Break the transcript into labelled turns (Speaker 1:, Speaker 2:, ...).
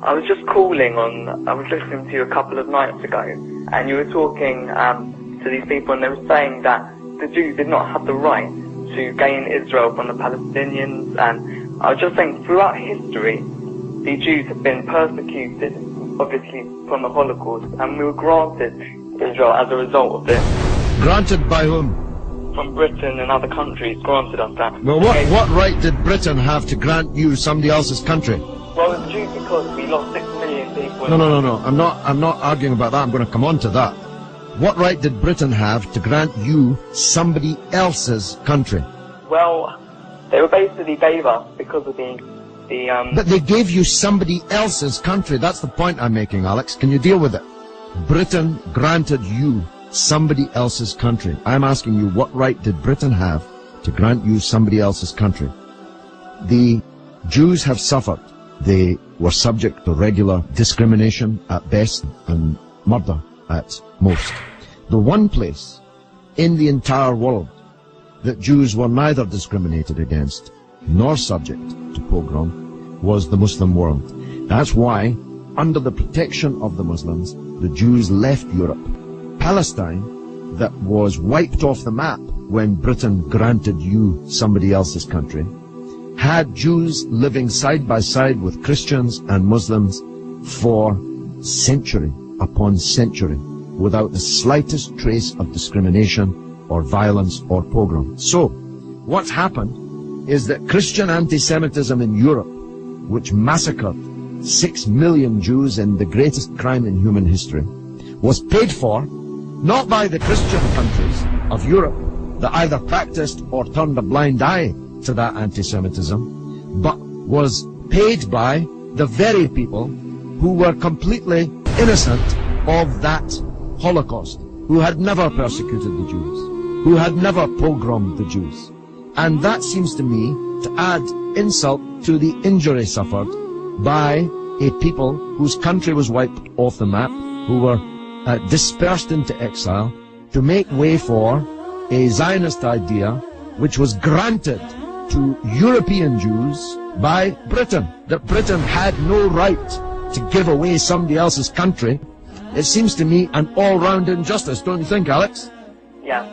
Speaker 1: I was just calling on, I was listening to you a couple of nights ago, and you were talking to these people, and they were saying that the Jews did not have the right to gain Israel from the Palestinians, and I was just saying, throughout history, the Jews have been persecuted, obviously, from the Holocaust, and we were granted Israel as a result of this.
Speaker 2: Granted by whom?
Speaker 1: From Britain and other countries granted us that.
Speaker 2: Well, what right did Britain have to grant you somebody else's country?
Speaker 1: Well, it's due because we lost 6 million people.
Speaker 2: No. I'm not arguing about that. I'm going to come on to that. What right did Britain have to grant you somebody else's country?
Speaker 1: Well, they were basically gave us because of the
Speaker 2: But they gave you somebody else's country. That's the point I'm making, Alex. Can you deal with it? Britain granted you somebody else's country. I'm asking you, what right did Britain have to grant you somebody else's country? The Jews have suffered. They were subject to regular discrimination at best and murder at most. The one place in the entire world that Jews were neither discriminated against nor subject to pogrom was the Muslim world. That's why, under the protection of the Muslims, the Jews left Europe. Palestine, that was wiped off the map when Britain granted you somebody else's country, had Jews living side by side with Christians and Muslims for century upon century without the slightest trace of discrimination or violence or pogrom. So, what's happened is that Christian anti-Semitism in Europe, which massacred 6 million Jews in the greatest crime in human history, was paid for not by the Christian countries of Europe that either practiced or turned a blind eye to that anti-Semitism, but was paid by the very people who were completely innocent of that Holocaust, who had never persecuted the Jews, who had never pogromed the Jews. And that seems to me to add insult to the injury suffered by a people whose country was wiped off the map, who were dispersed into exile, to make way for a Zionist idea which was granted to European Jews by Britain, that Britain had no right to give away somebody else's country. It seems to me an all-round injustice, don't you think, Alex?
Speaker 1: Yeah.